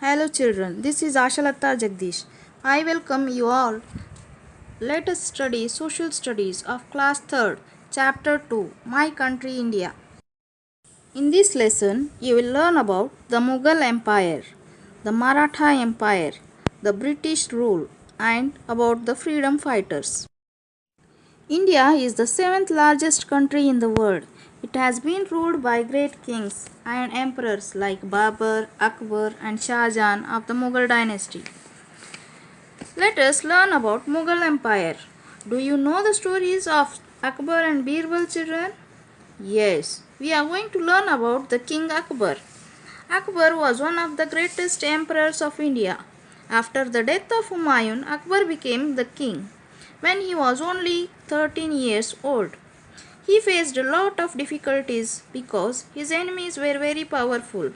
Hello children, this is Ashalata Jagdish. I welcome you all. Let us study Social Studies of Class 3rd, Chapter 2, My Country India. In this lesson, you will learn about the Mughal Empire, the Maratha Empire, the British rule, and about the freedom fighters. India is the seventh largest country in the world. It has been ruled by great kings and emperors like Babur, Akbar, and Shah Jahan of the Mughal dynasty. Let us learn about Mughal Empire. Do you know the stories of Akbar and Birbal, children? Yes, we are going to learn about the King Akbar. Akbar was one of the greatest emperors of India. After the death of Humayun, Akbar became the king when he was only 13 years old. He faced a lot of difficulties because his enemies were very powerful.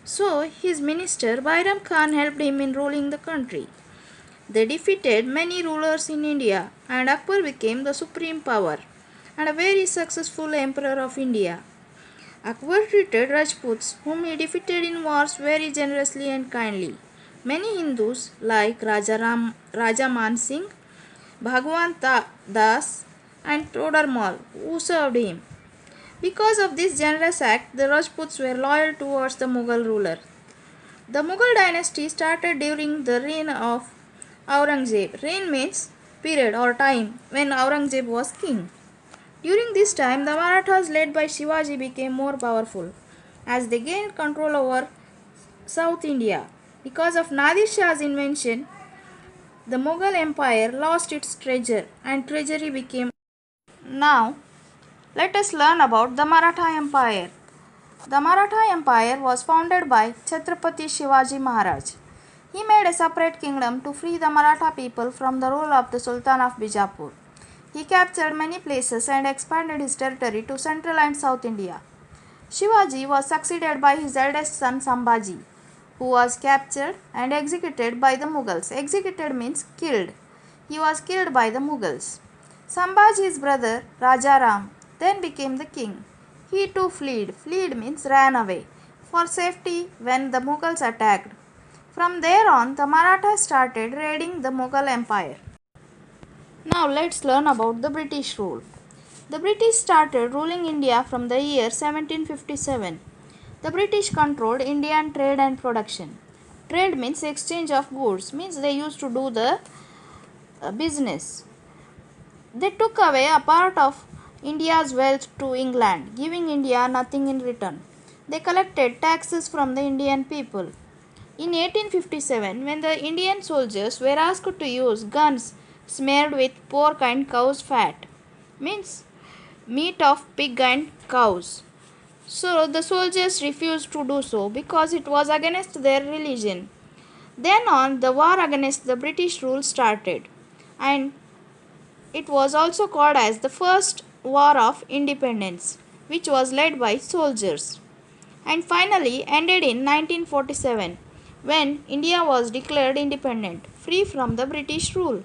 So, his minister Bairam Khan helped him in ruling the country. They defeated many rulers in India, and Akbar became the supreme power and a very successful emperor of India. Akbar treated Rajputs, whom he defeated in wars, very generously and kindly. Many Hindus, like Raja Man Singh, Bhagwan Das, and Todar Mal, who served him. Because of this generous act, the Rajputs were loyal towards the Mughal ruler. The Mughal dynasty started during the reign of Aurangzeb. Reign means period or time when Aurangzeb was king. During this time, the Marathas led by Shivaji became more powerful as they gained control over South India. Because of Nadir Shah's invention, the Mughal Empire lost its treasure and treasury became. Now, let us learn about the Maratha Empire. The Maratha Empire was founded by Chhatrapati Shivaji Maharaj. He made a separate kingdom to free the Maratha people from the rule of the Sultan of Bijapur. He captured many places and expanded his territory to central and south India. Shivaji was succeeded by his eldest son Sambhaji, who was captured and executed by the Mughals. Executed means killed. He was killed by the Mughals. Sambhaji's brother Raja Ram then became the king. He too fled. Fled means ran away for safety when the Mughals attacked. From there on, the Marathas started raiding the Mughal Empire. Now let's learn about the British rule. The British started ruling India from the year 1757. The British controlled Indian trade and production. Trade means exchange of goods, means they used to do the business. They took away a part of India's wealth to England, giving India nothing in return. They collected taxes from the Indian people. In 1857, when the Indian soldiers were asked to use guns smeared with pork and cow's fat, means meat of pig and cows. So the soldiers refused to do so because it was against their religion. Then on, the war against the British rule started, and it was also called as the First War of Independence, which was led by soldiers, and finally ended in 1947 when India was declared independent, free from the British rule.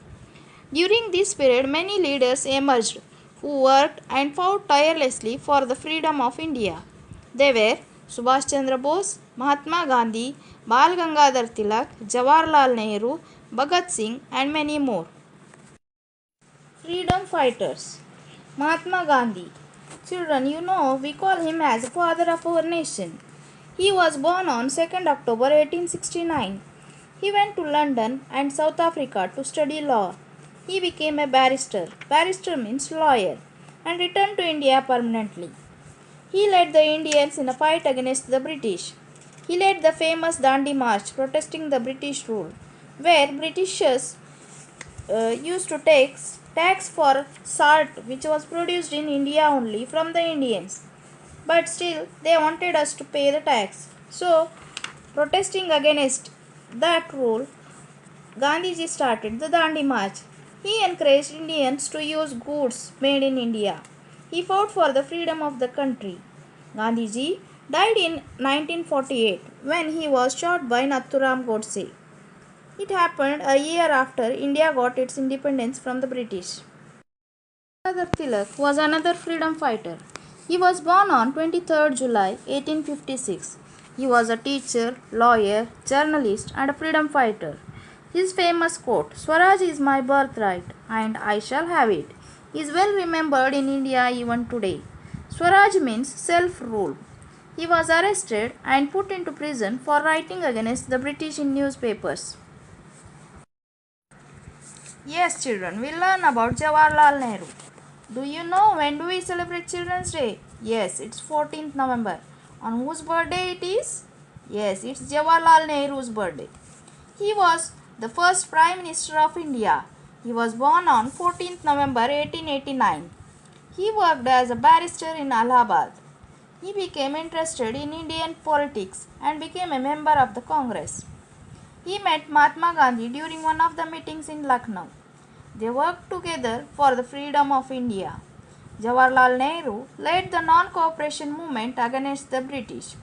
During this period, many leaders emerged who worked and fought tirelessly for the freedom of India. They were Subhash Chandra Bose, Mahatma Gandhi, Bal Gangadhar Tilak, Jawaharlal Nehru, Bhagat Singh, and many more. Freedom fighters. Mahatma Gandhi. Children, you know we call him as the father of our nation. He was born on 2nd October 1869. He went to London and South Africa to study law. He became a barrister. Barrister means lawyer, and returned to India permanently. He led the Indians in a fight against the British. He led the famous Dandi March protesting the British rule, where Britishers used to take tax for salt which was produced in India only from the Indians. But still they wanted us to pay the tax. So, protesting against that rule, Gandhiji started the Dandi March. He encouraged Indians to use goods made in India. He fought for the freedom of the country. Gandhiji died in 1948 when he was shot by Nathuram Godse. It happened a year after India got its independence from the British. Gangadhar Tilak was another freedom fighter. He was born on 23rd July 1856. He was a teacher, lawyer, journalist, and a freedom fighter. His famous quote, Swaraj is my birthright, and I shall have it, is well remembered in India even today. Swaraj means self rule. He was arrested and put into prison for writing against the British in newspapers. Yes, children, we learn about Jawaharlal Nehru. Do you know when do we celebrate Children's Day? Yes, it's 14th November. On whose birthday it is? Yes, it's Jawaharlal Nehru's birthday. He was the first Prime Minister of India. He was born on 14th November 1889. He worked as a barrister in Allahabad. He became interested in Indian politics and became a member of the Congress. He met Mahatma Gandhi during one of the meetings in Lucknow. They worked together for the freedom of India. Jawaharlal Nehru led the non-cooperation movement against the British.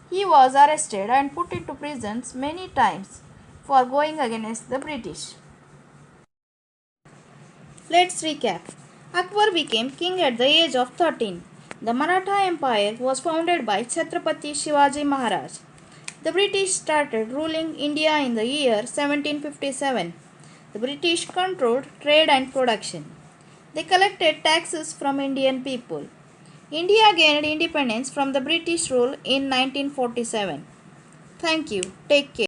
He was arrested and put into prisons many times for going against the British. Let's recap. Akbar became king at the age of 13. The Maratha Empire was founded by Chhatrapati Shivaji Maharaj. The British started ruling India in the year 1757. The British controlled trade and production. They collected taxes from Indian people. India gained independence from the British rule in 1947. Thank you. Take care.